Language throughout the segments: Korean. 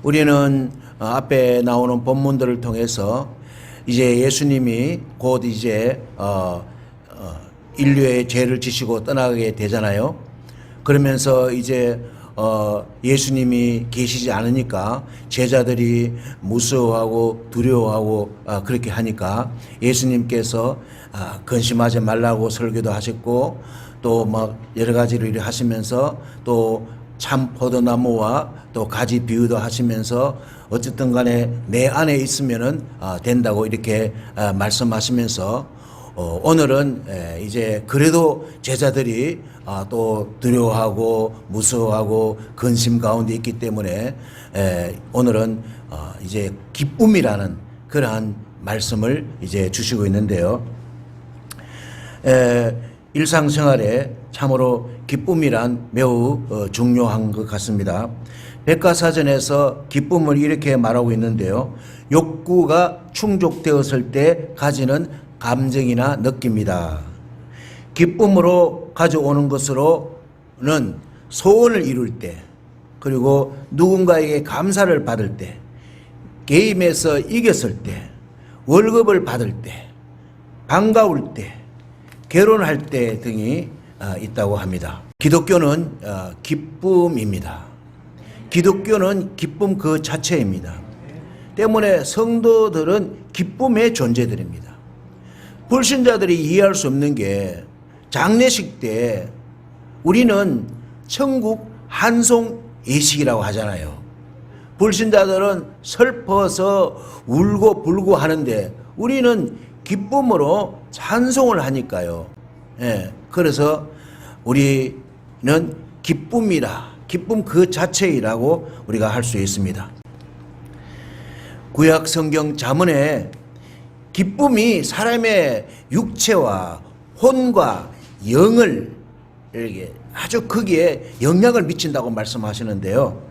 우리는 앞에 나오는 본문들을 통해서 이제 예수님이 곧 이제 인류의 죄를 지시고 떠나게 되잖아요. 그러면서 이제 예수님이 계시지 않으니까 제자들이 무서워하고 두려워하고 그렇게 하니까 예수님께서 근심하지 말라고 설교도 하셨고 또 막 여러 가지를 이렇게 하시면서 또 참 포도나무와 또 가지 비유도 하시면서 어쨌든 간에 내 안에 있으면은 된다고 이렇게 말씀하시면서 오늘은 이제 그래도 제자들이 또 두려워하고 무서워하고 근심 가운데 있기 때문에 오늘은 이제 기쁨이라는 그러한 말씀을 이제 주시고 있는데요. 일상생활에 참으로 기쁨이란 매우 중요한 것 같습니다. 백과사전에서 기쁨을 이렇게 말하고 있는데요. 욕구가 충족되었을 때 가지는 감정이나 느낌이다. 기쁨으로 가져오는 것으로는 소원을 이룰 때, 그리고 누군가에게 감사를 받을 때, 게임에서 이겼을 때, 월급을 받을 때, 반가울 때, 결혼할 때 등이 있다고 합니다. 기독교는 기쁨입니다. 기독교는 기쁨 그 자체입니다. 때문에 성도들은 기쁨의 존재들입니다. 불신자들이 이해할 수 없는 게 장례식 때 우리는 천국 한송 예식이라고 하잖아요. 불신자들은 슬퍼서 울고 불고 하는데 우리는 기쁨으로 찬송을 하니까요. 그래서 우리는 기쁨이라, 기쁨 그 자체이라고 우리가 할 수 있습니다. 구약 성경 잠언에 기쁨이 사람의 육체와 혼과 영을 이렇게 아주 크게 영향을 미친다고 말씀하시는데요.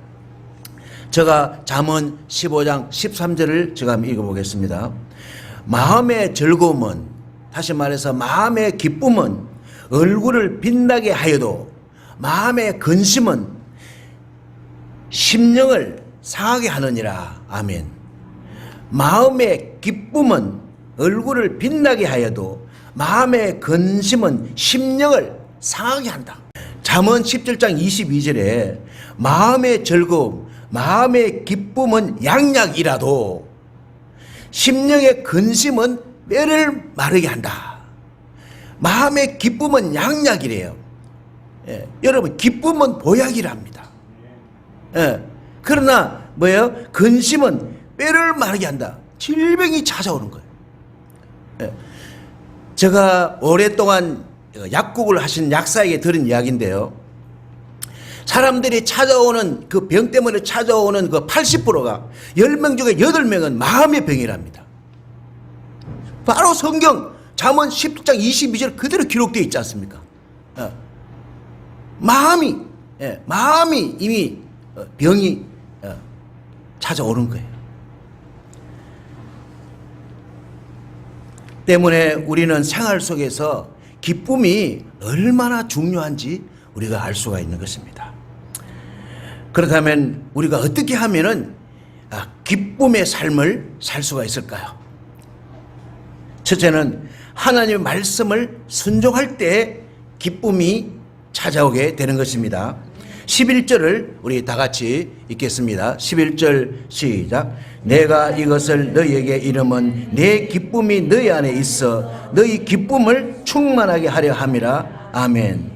제가 잠언 15장 13절을 제가 한번 읽어보겠습니다. 마음의 즐거움은, 다시 말해서 마음의 기쁨은 얼굴을 빛나게 하여도 마음의 근심은 심령을 상하게 하느니라. 아멘. 마음의 기쁨은 얼굴을 빛나게 하여도 마음의 근심은 심령을 상하게 한다. 잠언 17장 22절에 마음의 즐거움, 마음의 기쁨은 양약이라도 심령의 근심은 뼈를 마르게 한다. 마음의 기쁨은 양약이래요. 여러분, 기쁨은 보약이랍니다. 그러나 뭐예요? 근심은 뼈를 마르게 한다. 질병이 찾아오는 거예요. 제가 오랫동안 약국을 하신 약사에게 들은 이야기인데요. 사람들이 찾아오는 그 병 때문에 찾아오는 그 80%가 10명 중에 8명은 마음의 병이랍니다. 바로 성경 잠언 10장 22절 그대로 기록되어 있지 않습니까? 마음이 이미 병이 찾아오는 거예요. 때문에 우리는 생활 속에서 기쁨이 얼마나 중요한지 우리가 알 수가 있는 것입니다. 그렇다면 우리가 어떻게 하면은 기쁨의 삶을 살 수가 있을까요? 첫째는 하나님의 말씀을 순종할 때 기쁨이 찾아오게 되는 것입니다. 11절을 우리 다 같이 읽겠습니다. 11절 시작. 내가 이것을 너희에게 이름은 내 기쁨이 너희 안에 있어 너희 기쁨을 충만하게 하려 함이라. 아멘.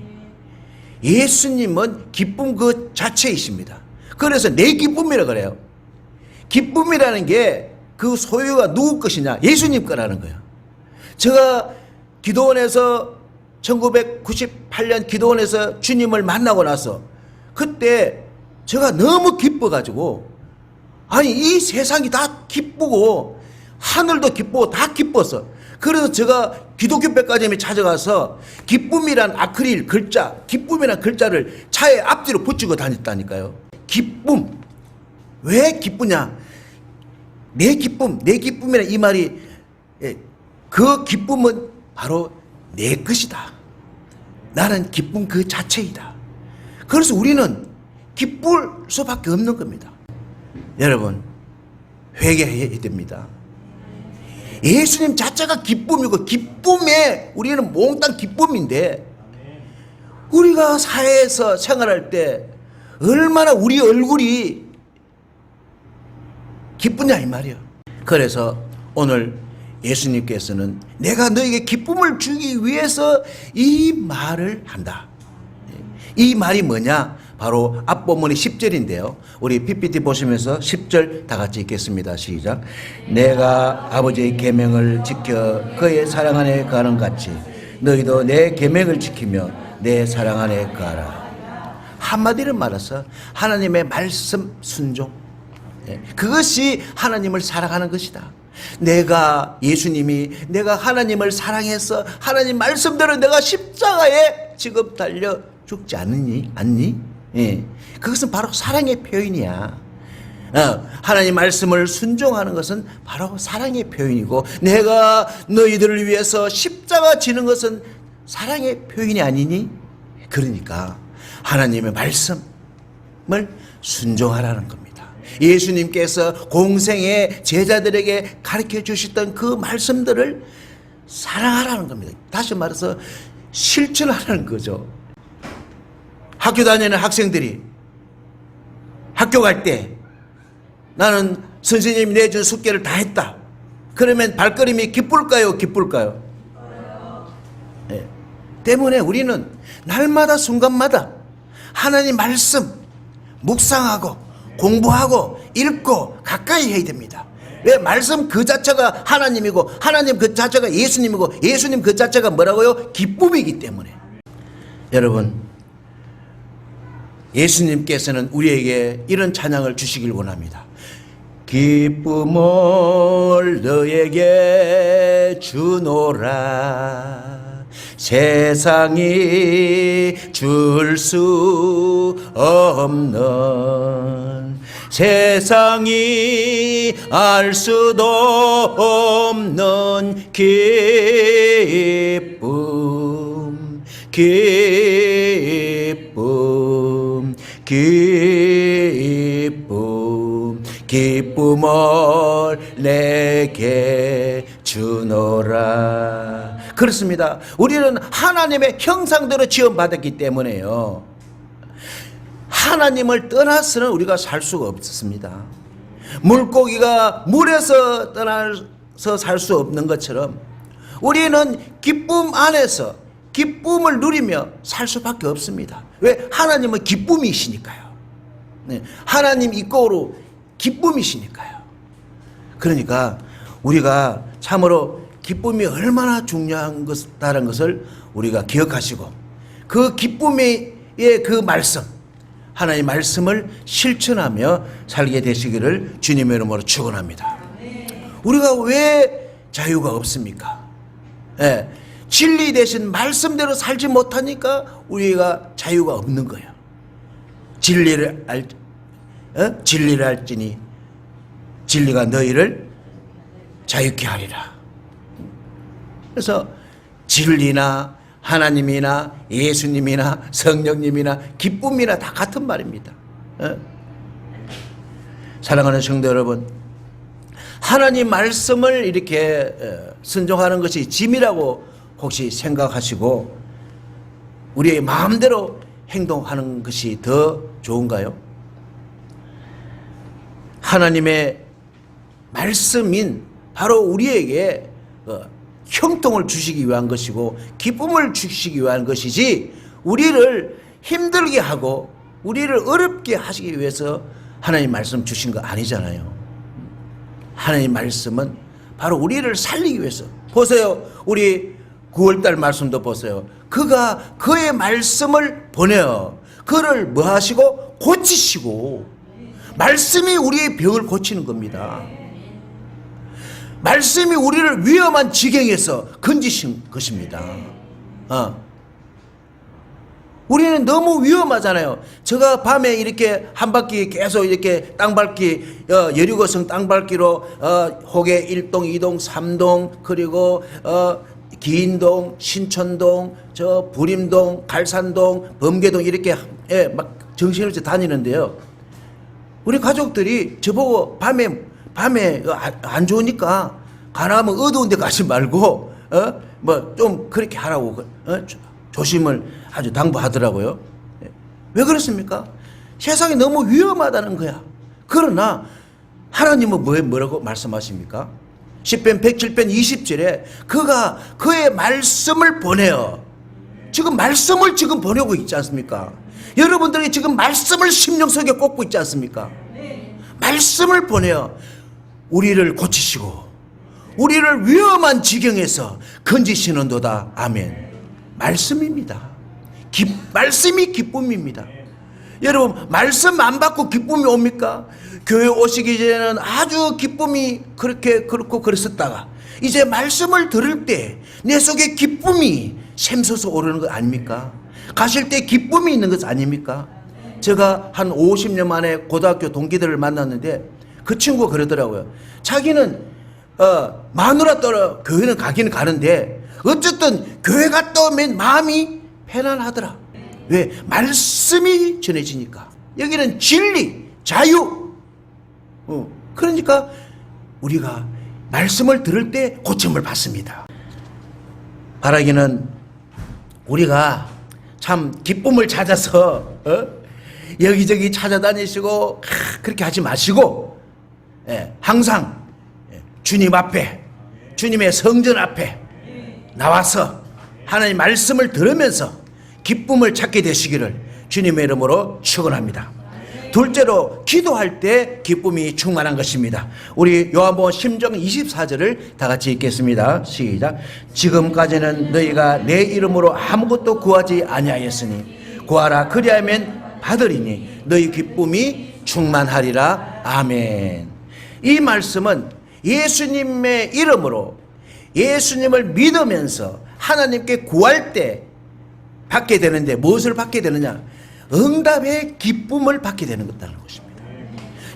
예수님은 기쁨 그 자체이십니다. 그래서 내 기쁨이라 그래요. 기쁨이라는 게 그 소유가 누구 것이냐? 예수님 거라는 거예요. 제가 기도원에서 1998년 기도원에서 주님을 만나고 나서 그때 제가 너무 기뻐가지고, 아니 이 세상이 다 기쁘고 하늘도 기쁘고 다 기뻤어. 그래서 제가 기독교 백화점에 찾아가서 기쁨이란 아크릴 글자, 기쁨이란 글자를 차에 앞뒤로 붙이고 다녔다니까요. 기쁨. 왜 기쁘냐? 내 기쁨이란 이 말이, 그 기쁨은 바로 내 것이다. 나는 기쁨 그 자체이다. 그래서 우리는 기쁠 수밖에 없는 겁니다. 여러분, 회개해야 됩니다. 예수님 자체가 기쁨이고, 기쁨에 우리는 몽땅 기쁨인데, 우리가 사회에서 생활할 때 얼마나 우리 얼굴이 기쁘냐 이 말이야. 그래서 오늘 예수님께서는 내가 너에게 기쁨을 주기 위해서 이 말을 한다. 이 말이 뭐냐? 바로 앞본문이 10절인데요. 우리 PPT 보시면서 10절 다 같이 읽겠습니다. 시작. 내가 아버지의 계명을 지켜 그의 사랑 안에 거하는 같이 너희도 내 계명을 지키며 내 사랑 안에 거하라. 한마디로 말해서 하나님의 말씀 순종. 그것이 하나님을 사랑하는 것이다. 예수님이 내가 하나님을 사랑해서 하나님 말씀대로 내가 십자가에 지금 달려 죽지 않니? 예. 그것은 바로 사랑의 표현이야. 하나님 말씀을 순종하는 것은 바로 사랑의 표현이고, 내가 너희들을 위해서 십자가 지는 것은 사랑의 표현이 아니니? 그러니까 하나님의 말씀을 순종하라는 겁니다. 예수님께서 공생의 제자들에게 가르쳐 주셨던 그 말씀들을 사랑하라는 겁니다. 다시 말해서 실천하라는 거죠. 학교 다니는 학생들이 학교 갈 때 나는 선생님이 내준 숙제를 다 했다. 그러면 발걸음이 기쁠까요? 기쁠까요? 네. 때문에 우리는 날마다 순간마다 하나님 말씀 묵상하고 공부하고 읽고 가까이 해야 됩니다. 왜? 말씀 그 자체가 하나님이고, 하나님 그 자체가 예수님이고, 예수님 그 자체가 뭐라고요? 기쁨이기 때문에. 여러분, 예수님께서는 우리에게 이런 찬양을 주시길 원합니다. 기쁨을 너에게 주노라. 세상이 줄 수 없는, 세상이 알 수도 없는 기쁨, 기쁨을 내게 주노라. 그렇습니다. 우리는 하나님의 형상대로 지음받았기 때문에요, 하나님을 떠나서는 우리가 살 수가 없습니다. 물고기가 물에서 떠나서 살 수 없는 것처럼 우리는 기쁨 안에서 기쁨을 누리며 살 수밖에 없습니다. 왜? 하나님은 기쁨이시니까요. 네, 하나님 이꼬로 기쁨이시니까요. 그러니까 우리가 참으로 기쁨이 얼마나 중요한 것다는 것을 우리가 기억하시고, 그 기쁨의 그 말씀, 하나님의 말씀을 실천하며 살게 되시기를 주님의 이름으로 축원합니다. 우리가 왜 자유가 없습니까? 예, 진리 대신 말씀대로 살지 못하니까 우리가 자유가 없는 거예요. 진리를 알지니 진리가 너희를 자유케 하리라. 그래서 진리나 하나님이나 예수님이나 성령님이나 기쁨이나 다 같은 말입니다. 사랑하는 성도 여러분, 하나님 말씀을 이렇게 순종하는 것이 짐이라고 혹시 생각하시고 우리의 마음대로 행동하는 것이 더 좋은가요? 하나님의 말씀인 바로 우리에게 형통을 주시기 위한 것이고 기쁨을 주시기 위한 것이지, 우리를 힘들게 하고 우리를 어렵게 하시기 위해서 하나님 말씀 주신 거 아니잖아요. 하나님 말씀은 바로 우리를 살리기 위해서. 보세요, 우리 9월달 말씀도 보세요. 그가 그의 말씀을 보내어 그를 뭐 하시고? 고치시고. 말씀이 우리의 병을 고치는 겁니다. 말씀이 우리를 위험한 지경에서 건지신 것입니다. 우리는 너무 위험하잖아요. 제가 밤에 이렇게 한 바퀴 계속 이렇게 땅밟기, 여리고성 땅밟기로 호계 1동, 2동, 3동, 그리고 기인동, 신천동, 부림동, 갈산동, 범계동 이렇게 막 정신없이 다니는데요. 우리 가족들이 저보고 밤에 안 좋으니까 가나면 어두운 데 가지 말고 뭐 좀 그렇게 하라고 조심을 아주 당부하더라고요. 왜 그렇습니까? 세상이 너무 위험하다는 거야. 그러나 하나님은 뭐라고 말씀하십니까? 시편 107편 20절에 그가 그의 말씀을 보내어, 지금 말씀을 지금 보내고 있지 않습니까? 여러분들이 지금 말씀을 심령 속에 꽂고 있지 않습니까? 말씀을 보내어 우리를 고치시고 우리를 위험한 지경에서 건지시는도다. 아멘. 말씀입니다. 말씀이 기쁨입니다. 여러분, 말씀 안 받고 기쁨이 옵니까? 교회 오시기 전에는 아주 기쁨이 그렇고 그랬었다가 이제 말씀을 들을 때 내 속에 기쁨이 샘솟아 오르는 것 아닙니까? 가실 때 기쁨이 있는 것 아닙니까? 제가 한 50년 만에 고등학교 동기들을 만났는데 그 친구가 그러더라고요. 자기는 마누라 따라 교회는 가기는 가는데 어쨌든 교회 갔다 오면 마음이 편안하더라. 왜? 말씀이 전해지니까. 여기는 진리, 자유. 그러니까 우리가 말씀을 들을 때 고침을 받습니다. 바라기는 우리가 참 기쁨을 찾아서 여기저기 찾아다니시고 그렇게 하지 마시고 항상 주님 앞에, 주님의 성전 앞에 나와서 하나님 말씀을 들으면서 기쁨을 찾게 되시기를 주님의 이름으로 축원합니다. 둘째로, 기도할 때 기쁨이 충만한 것입니다. 우리 요한복음 10장 24절을 다 같이 읽겠습니다. 시작. 지금까지는 너희가 내 이름으로 아무것도 구하지 아니하였으니 구하라 그리하면 받으리니 너희 기쁨이 충만하리라. 아멘. 이 말씀은 예수님의 이름으로 예수님을 믿으면서 하나님께 구할 때 받게 되는데 무엇을 받게 되느냐? 응답의 기쁨을 받게 되는 것입니다.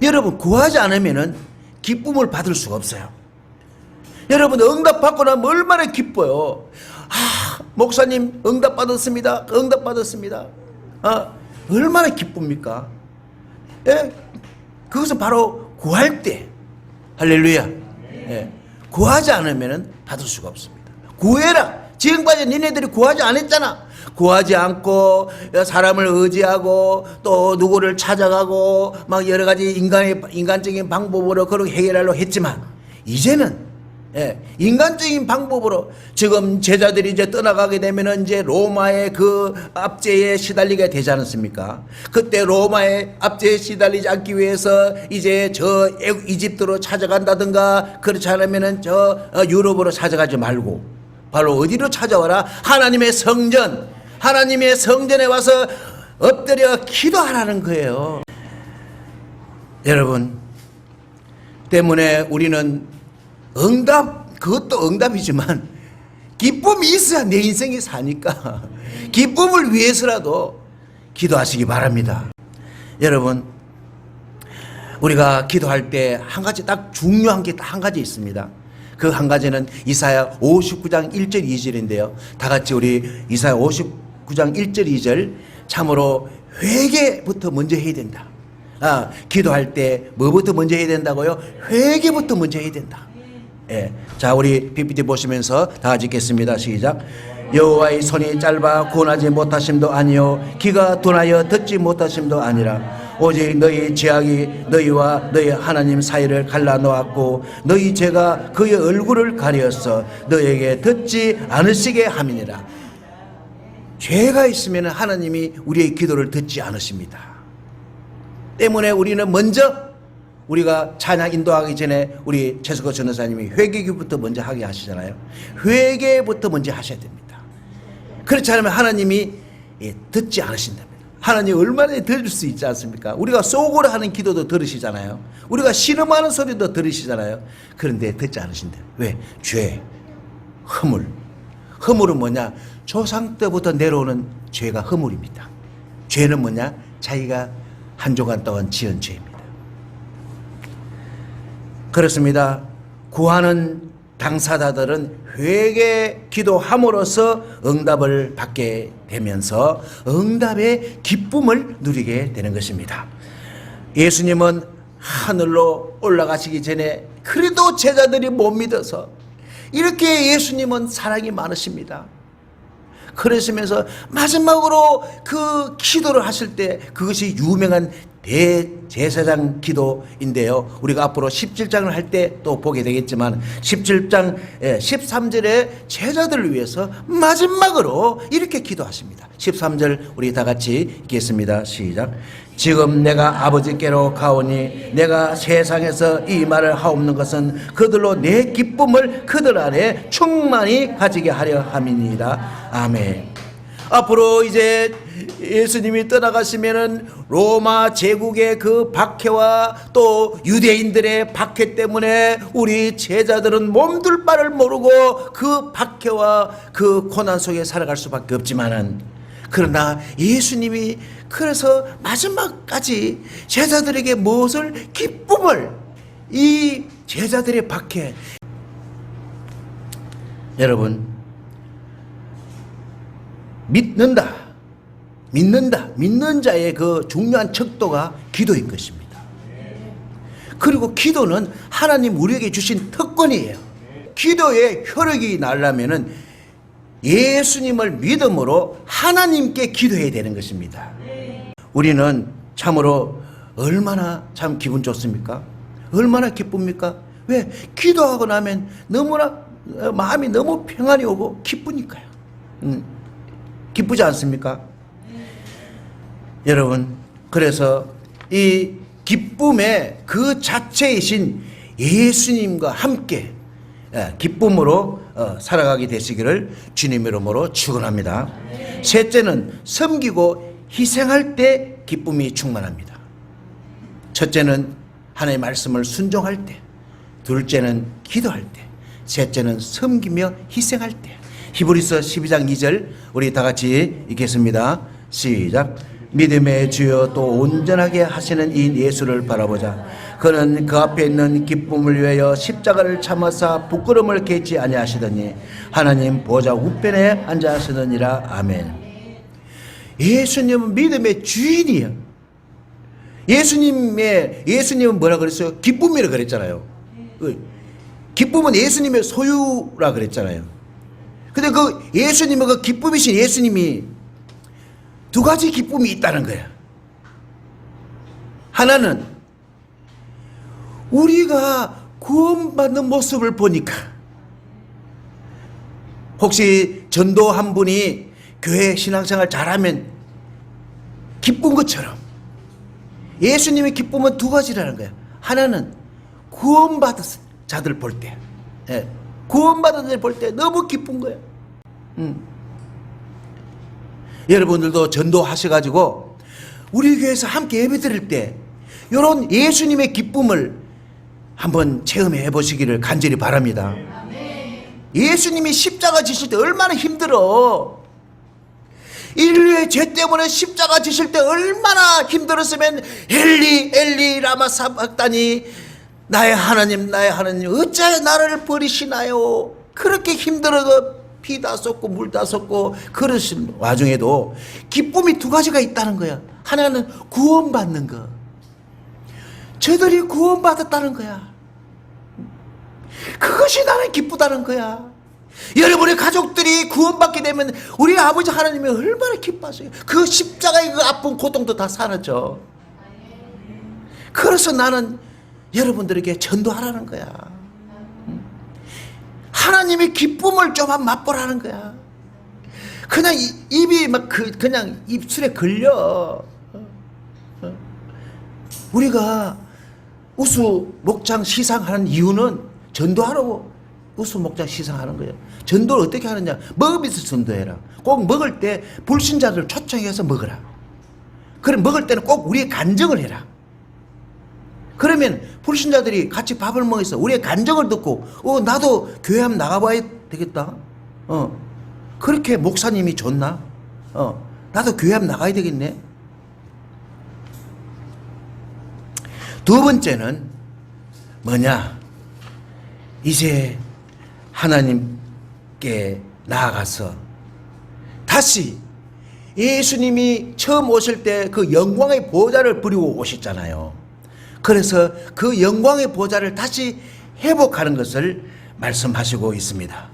여러분, 구하지 않으면 기쁨을 받을 수가 없어요. 여러분, 응답 받고 나면 얼마나 기뻐요. 목사님 응답 받았습니다. 응답 받았습니다. 얼마나 기쁩니까? 그것은 바로 구할 때. 할렐루야. 구하지 않으면 받을 수가 없습니다. 구해라. 지금까지 니네들이 구하지 않았잖아. 구하지 않고 사람을 의지하고 또 누구를 찾아가고 막 여러 가지 인간적인 방법으로 그렇게 해결하려고 했지만 이제는 인간적인 방법으로 지금 제자들이 이제 떠나가게 되면 이제 로마의 그 압제에 시달리게 되지 않습니까? 그때 로마의 압제에 시달리지 않기 위해서 이제 저 이집트로 찾아간다든가 그렇지 않으면은 저 유럽으로 찾아가지 말고 바로 어디로 찾아와라? 하나님의 성전, 하나님의 성전에 와서 엎드려 기도하라는 거예요. 여러분, 때문에 우리는 그것도 응답이지만 기쁨이 있어야 내 인생이 사니까 기쁨을 위해서라도 기도하시기 바랍니다. 여러분, 우리가 기도할 때 한 가지 딱 중요한 게 딱 한 가지 있습니다. 그 한 가지는 이사야 59장 1절 2절인데요. 다 같이 우리 이사야 59장 1절 2절 참으로 회개부터 먼저 해야 된다. 기도할 때 뭐부터 먼저 해야 된다고요? 회개부터 먼저 해야 된다. 자, 우리 PPT 보시면서 다 같이 읽겠습니다. 시작. 여호와의 손이 짧아 구원하지 못하심도 아니요 귀가 둔하여 듣지 못하심도 아니라 오직 너희 죄악이 너희와 너희 하나님 사이를 갈라놓았고 너희 죄가 그의 얼굴을 가려서 너희에게 듣지 않으시게 함이니라. 죄가 있으면 하나님이 우리의 기도를 듣지 않으십니다. 때문에 우리는 먼저 우리가 찬양 인도하기 전에 우리 최석호 전도사님이 회개기부터 먼저 하게 하시잖아요. 회개부터 먼저 하셔야 됩니다. 그렇지 않으면 하나님이 듣지 않으신답니다. 하나님 얼마나 들을 수 있지 않습니까? 우리가 속으로 하는 기도도 들으시잖아요. 우리가 신음하는 소리도 들으시잖아요. 그런데 듣지 않으신다. 왜? 죄, 허물. 허물은 뭐냐? 조상 때부터 내려오는 죄가 허물입니다. 죄는 뭐냐? 자기가 한 조간 동안 지은 죄입니다. 그렇습니다. 구하는 당사자들은 회개 기도함으로써 응답을 받게 되면서 응답의 기쁨을 누리게 되는 것입니다. 예수님은 하늘로 올라가시기 전에 그래도 제자들이 못 믿어서 이렇게 예수님은 사랑이 많으십니다. 그러시면서 마지막으로 그 기도를 하실 때 그것이 유명한 대제사장 기도인데요. 우리가 앞으로 17장을 할 때 또 보게 되겠지만 17장 13절에 제자들을 위해서 마지막으로 이렇게 기도하십니다. 13절 우리 다 같이 읽겠습니다. 시작. 지금 내가 아버지께로 가오니 내가 세상에서 이 말을 하옵는 것은 그들로 내 기쁨을 그들 안에 충만히 가지게 하려 함이니이다. 아멘. 앞으로 이제 예수님이 떠나가시면은 로마 제국의 그 박해와 또 유대인들의 박해 때문에 우리 제자들은 몸둘 바를 모르고 그 박해와 그 고난 속에 살아갈 수밖에 없지만은, 그러나 예수님이 그래서 마지막까지 제자들에게 무엇을 기쁨을, 이 제자들의 박해, 여러분 믿는 자의 그 중요한 척도가 기도인 것입니다. 그리고 기도는 하나님 우리에게 주신 특권이에요. 기도의 효력이 나려면은 예수님을 믿음으로 하나님께 기도해야 되는 것입니다. 우리는 참으로 얼마나 참 기분 좋습니까? 얼마나 기쁩니까? 왜? 기도하고 나면 너무나 마음이 너무 평안이 오고 기쁘니까요. 기쁘지 않습니까? 여러분, 그래서 이 기쁨의 그 자체이신 예수님과 함께 기쁨으로 살아가게 되시기를 주님의 이름으로 축원합니다. 셋째는 섬기고 희생할 때 기쁨이 충만합니다. 첫째는 하나님의 말씀을 순종할 때, 둘째는 기도할 때, 셋째는 섬기며 희생할 때. 히브리서 12장 2절 우리 다 같이 읽겠습니다. 시작. 믿음의 주여 또 온전하게 하시는 이 예수를 바라보자. 그는 그 앞에 있는 기쁨을 위하여 십자가를 참아사 부끄러움을 개치 아니하시더니 하나님 보좌 우편에 앉아 하시느니라. 아멘. 예수님은 믿음의 주인이에요. 예수님은 뭐라 그랬어요? 기쁨이라 그랬잖아요. 기쁨은 예수님의 소유라 그랬잖아요. 근데 그 예수님은 그 기쁨이신 예수님이 두 가지 기쁨이 있다는 거야. 하나는 우리가 구원받는 모습을 보니까, 혹시 전도 한 분이 교회 신앙생활 잘하면 기쁜 것처럼 예수님의 기쁨은 두 가지라는 거야. 하나는 구원받은 자들 볼 때, 구원받은 자들 볼 때 너무 기쁜 거야. 여러분들도 전도하셔가지고 우리 교회에서 함께 예배 드릴 때 이런 예수님의 기쁨을 한번 체험해 보시기를 간절히 바랍니다. 예수님이 십자가 지실 때 얼마나 힘들어. 인류의 죄 때문에 십자가 지실 때 얼마나 힘들었으면 엘리 엘리 라마 사박다니, 나의 하나님 나의 하나님 어찌하여 나를 버리시나요. 그렇게 힘들어서 피 다 쏟고 물 다 쏟고 그러신 와중에도 기쁨이 두 가지가 있다는 거야. 하나는 구원받는 거. 저들이 구원받았다는 거야. 그것이 나는 기쁘다는 거야. 여러분의 가족들이 구원받게 되면 우리 아버지 하나님이 얼마나 기뻐하세요. 그 십자가의 그 아픈 고통도 다 사라져. 그래서 나는 여러분들에게 전도하라는 거야. 하나님의 기쁨을 좀만 맛보라는 거야. 그냥 입이 막 그냥 입술에 걸려. 우리가 우수 목장 시상하는 이유는 전도하라고 우수 목장 시상하는 거예요. 전도를 어떻게 하느냐? 먹으면서 전도해라. 꼭 먹을 때 불신자들 초청해서 먹으라. 그럼 먹을 때는 꼭 우리의 간증을 해라. 그러면 불신자들이 같이 밥을 먹어서 우리의 간증을 듣고 나도 교회 한번 나가봐야 되겠다. 그렇게 목사님이 좋나? 나도 교회 한번 나가야 되겠네. 두 번째는 뭐냐? 이제 하나님께 나아가서 다시 예수님이 처음 오실 때 그 영광의 보좌를 부리고 오셨잖아요. 그래서 그 영광의 보좌를 다시 회복하는 것을 말씀하시고 있습니다.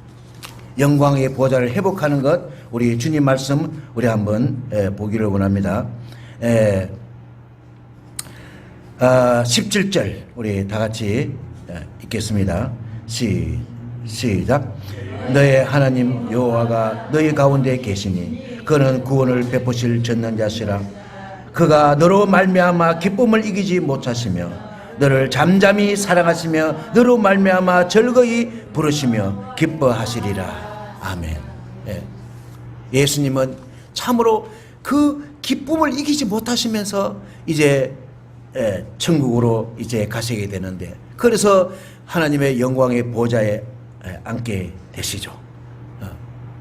영광의 보좌를 회복하는 것, 우리 주님 말씀 우리 한번 보기를 원합니다. 17절 우리 다 같이 읽겠습니다. 시작. 너의 하나님 여호와가 너희 가운데 계시니 그는 구원을 베푸실 전능자시라. 그가 너로 말미암아 기쁨을 이기지 못하시며 너를 잠잠히 사랑하시며 너로 말미암아 즐거이 부르시며 기뻐하시리라. 아멘. 예수님은 참으로 그 기쁨을 이기지 못하시면서 이제 천국으로 이제 가시게 되는데, 그래서 하나님의 영광의 보좌에 앉게 되시죠.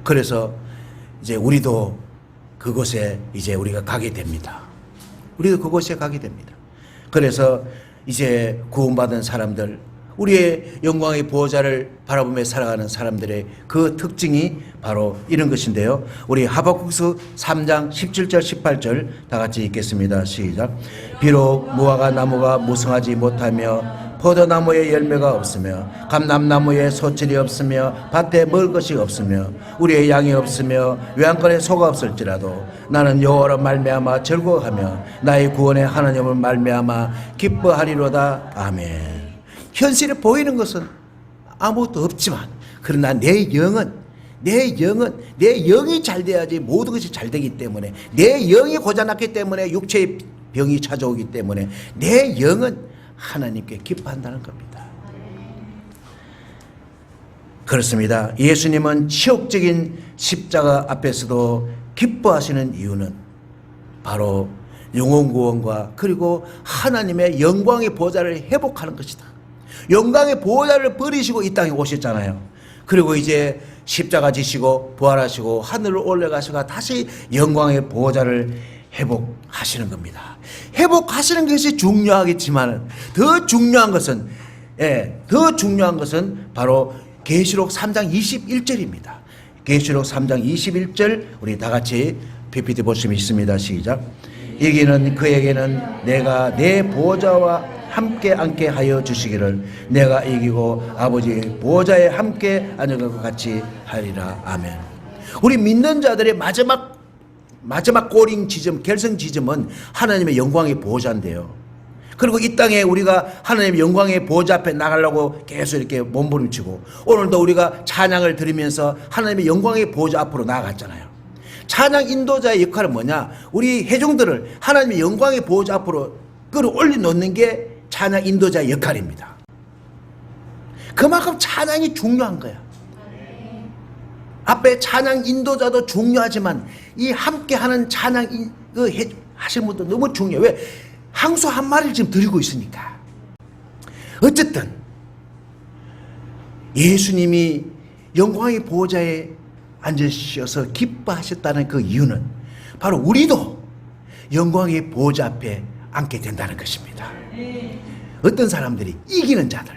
그래서 이제 우리도 그곳에 이제 우리가 가게 됩니다. 우리도 그곳에 가게 됩니다. 그래서 이제 구원받은 사람들, 우리의 영광의 보호자를 바라보며 살아가는 사람들의 그 특징이 바로 이런 것인데요. 우리 하박국서 3장 17절 18절 다 같이 읽겠습니다. 시작. 비록 무화과 나무가 무성하지 못하며 포도나무에 열매가 없으며 감람나무에 소출이 없으며 밭에 먹을 것이 없으며 우리의 양이 없으며 외양간에 소가 없을지라도 나는 여호와로 말미암아 즐거워하며 나의 구원의 하나님을 말미암아 기뻐하리로다. 아멘. 현실에 보이는 것은 아무것도 없지만, 그러나 내 영은 내 영이 잘 돼야지 모든 것이 잘 되기 때문에, 내 영이 고장났기 때문에 육체의 병이 찾아오기 때문에 내 영은 하나님께 기뻐한다는 겁니다. 그렇습니다. 예수님은 치욕적인 십자가 앞에서도 기뻐하시는 이유는 바로 영혼 구원과 그리고 하나님의 영광의 보좌를 회복하는 것이다. 영광의 보좌를 버리시고 이 땅에 오셨잖아요. 그리고 이제 십자가 지시고 부활하시고 하늘로 올라가시고 다시 영광의 보좌를 회복하시는 겁니다. 회복하시는 것이 중요하겠지만 더 중요한 것은 바로 계시록 3장 21절입니다. 계시록 3장 21절 우리 다 같이 PPT 보시면 있습니다. 시작. 이기는 그에게는 내가 내 보좌와 함께 앉게 하여 주시기를 내가 이기고 아버지 보좌에 함께 앉은 것과 같이 하리라. 아멘. 우리 믿는 자들의 마지막 꼬링 지점, 결승 지점은 하나님의 영광의 보좌인데요. 그리고 이 땅에 우리가 하나님의 영광의 보좌 앞에 나가려고 계속 이렇게 몸부림치고, 오늘도 우리가 찬양을 드리면서 하나님의 영광의 보좌 앞으로 나아갔잖아요. 찬양 인도자의 역할은 뭐냐? 우리 회중들을 하나님의 영광의 보좌 앞으로 끌어올려 놓는 게 찬양 인도자의 역할입니다. 그만큼 찬양이 중요한 거야. 앞에 찬양 인도자도 중요하지만 이 함께하는 찬양 하시는 분도 너무 중요해요. 왜? 항소 한 마리를 지금 드리고 있으니까. 어쨌든 예수님이 영광의 보호자에 앉으셔서 기뻐하셨다는 그 이유는 바로 우리도 영광의 보호자 앞에 앉게 된다는 것입니다. 어떤 사람들이 이기는 자들,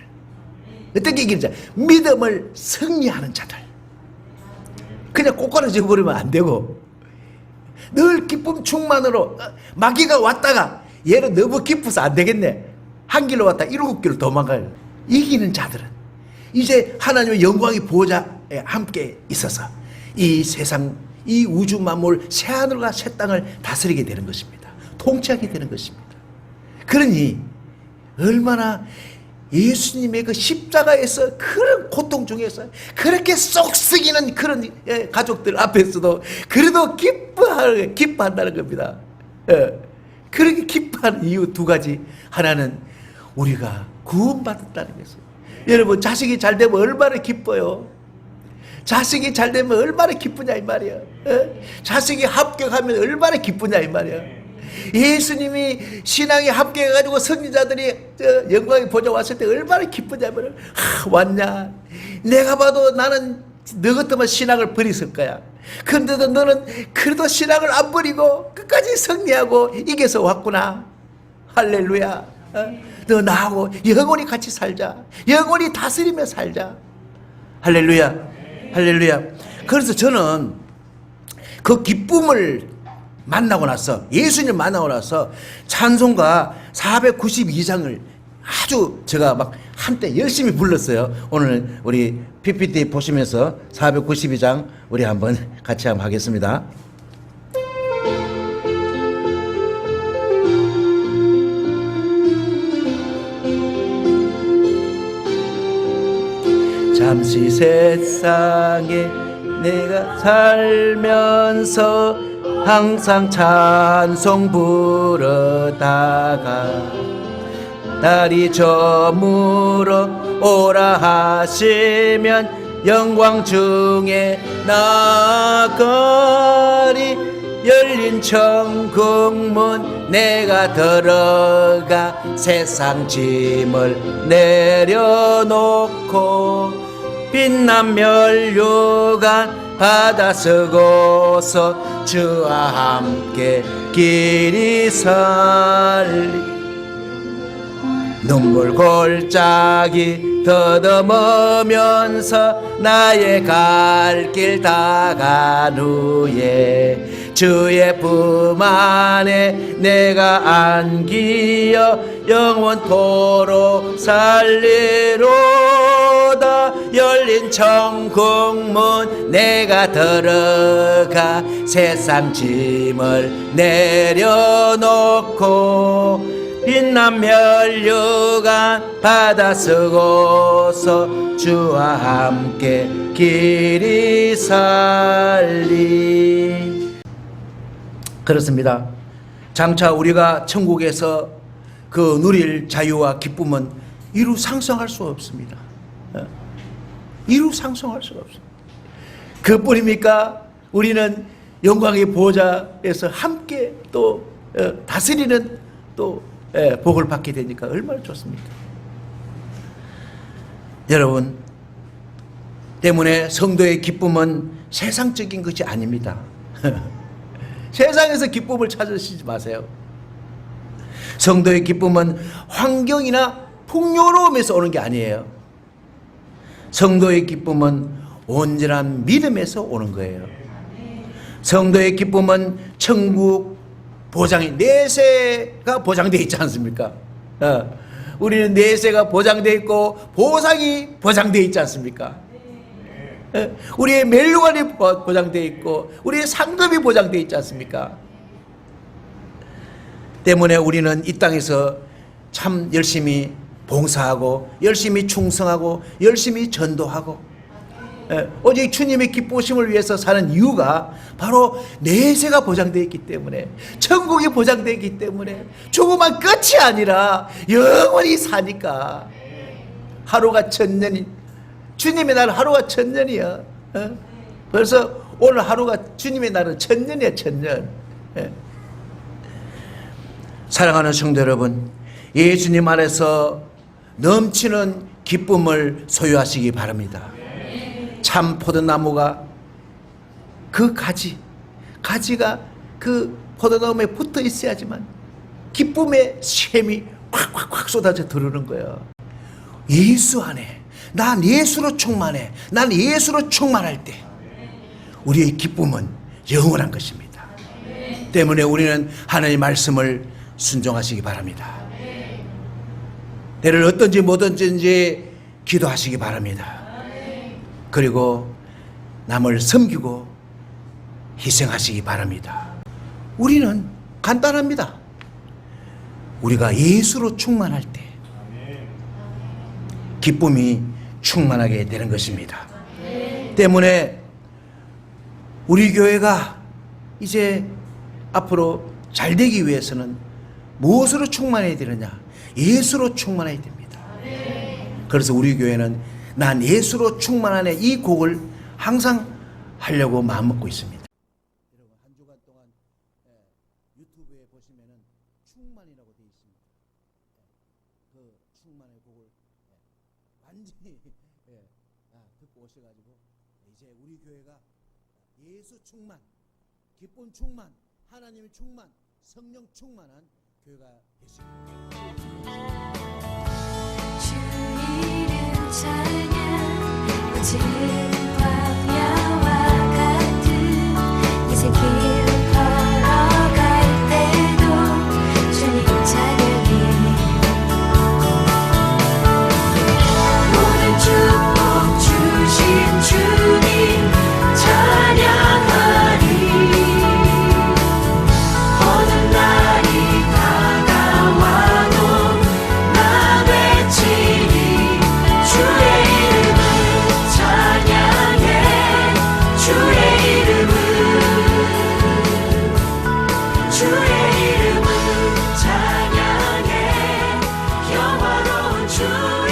어떻게 이기는 자? 믿음을 승리하는 자들. 그냥 꼬꾸라져 버리면 안 되고 늘 기쁨 충만으로, 마귀가 왔다가 얘는 너무 기뻐서 안 되겠네, 한 길로 왔다 7길로 도망가요. 이기는 자들은 이제 하나님의 영광의 보호자에 함께 있어서 이 세상, 이 우주 만물, 새하늘과 새 땅을 다스리게 되는 것입니다. 통치하게 되는 것입니다. 그러니 얼마나 예수님의 그 십자가에서 그런 고통 중에서 그렇게 쏙 썩이는 그런 가족들 앞에서도 그래도 기뻐한다는 겁니다. 그렇게 기뻐하는 이유 두 가지. 하나는 우리가 구원받았다는 것이에요. 여러분, 자식이 잘 되면 얼마나 기뻐요. 자식이 잘 되면 얼마나 기쁘냐 이 말이야. 자식이 합격하면 얼마나 기쁘냐 이 말이야. 예수님이 신앙에 합격해가지고 선지자들이 영광의 보좌 왔을 때 얼마나 기쁘냐면, 왔냐, 내가 봐도 나는 너 같으면 신앙을 버렸을 거야. 그런데도 너는 그래도 신앙을 안 버리고 끝까지 승리하고 이겨서 왔구나. 할렐루야. 너 나하고 영원히 같이 살자. 영원히 다스리며 살자. 할렐루야. 할렐루야. 그래서 저는 그 기쁨을 만나고 나서, 예수님 만나고 나서 찬송가 492장을 아주 제가 막 한때 열심히 불렀어요. 오늘 우리 PPT 보시면서 492장 우리 한번 같이 한번 하겠습니다. 잠시 세상에 내가 살면서 항상 찬송 부르다가 날이 저물어 오라 하시면 영광 중에 나가리. 열린 천국문 내가 들어가 세상 짐을 내려놓고 빛난 면류관 받아 쓰고서 주와 함께 길이 살리. 눈물 골짜기 더듬으면서 나의 갈 길 다 간 후에 주의 품 안에 내가 안기어 영원토록 살리로다. 열린 천국문 내가 들어가 세상 짐을 내려놓고 빛난 면류관 받아 쓰고서 주와 함께 길이 살리. 그렇습니다. 장차 우리가 천국에서 그 누릴 자유와 기쁨은 이루 상상할 수 없습니다. 이루 상상할 수가 없습니다. 그뿐입니까? 우리는 영광의 보좌에서 함께 또 다스리는 또 복을 받게 되니까 얼마나 좋습니까? 여러분, 때문에 성도의 기쁨은 세상적인 것이 아닙니다. 세상에서 기쁨을 찾으시지 마세요. 성도의 기쁨은 환경이나 풍요로움에서 오는 게 아니에요. 성도의 기쁨은 온전한 믿음에서 오는 거예요. 성도의 기쁨은 천국 보장이, 내세가 보장되어 있지 않습니까? 우리는 내세가 보장되어 있고 보상이 보장되어 있지 않습니까? 우리의 멸류관이 보장되어 있고 우리의 상급이 보장되어 있지 않습니까? 때문에 우리는 이 땅에서 참 열심히 봉사하고 열심히 충성하고 열심히 전도하고 오직 주님의 기쁘심을 위해서 사는 이유가 바로 내세가 보장되어 있기 때문에, 천국이 보장되어 있기 때문에 죽으면 끝이 아니라 영원히 사니까. 하루가 천년이, 주님의 날 하루가 천년이야. 그래서 오늘 하루가 주님의 날은 천년이야, 천년. 사랑하는 성도 여러분, 예수님 안에서 넘치는 기쁨을 소유하시기 바랍니다. 참 포도나무가 그 가지가 그 포도나무에 붙어 있어야지만 기쁨의 샘이 콱콱콱 쏟아져 들어오는 거예요. 예수 안에, 난 예수로 충만해, 난 예수로 충만할 때 우리의 기쁨은 영원한 것입니다. 때문에 우리는 하나님의 말씀을 순종하시기 바랍니다. 내를 어떤지 뭐든지 기도하시기 바랍니다. 그리고 남을 섬기고 희생하시기 바랍니다. 우리는 간단합니다. 우리가 예수로 충만할 때 기쁨이 충만하게 되는 것입니다. 때문에 우리 교회가 이제 앞으로 잘 되기 위해서는 무엇으로 충만해야 되느냐? 예수로 충만해야 됩니다. 그래서 우리 교회는 난 예수로 충만하네, 이 곡을 항상 하려고 마음먹고 있습니다. 여러분, 한 주간 동안 유튜브에 보시면은 충만이라고 되어 있습니다. 그 충만의 곡을 완전히 듣고 오셔가지고 이제 우리 교회가 예수 충만, 기쁨 충만, 하나님의 충만, 성령 충만한 교회가 됐습니다. 광야와 같은 이 새길 걸어 영화로운 주의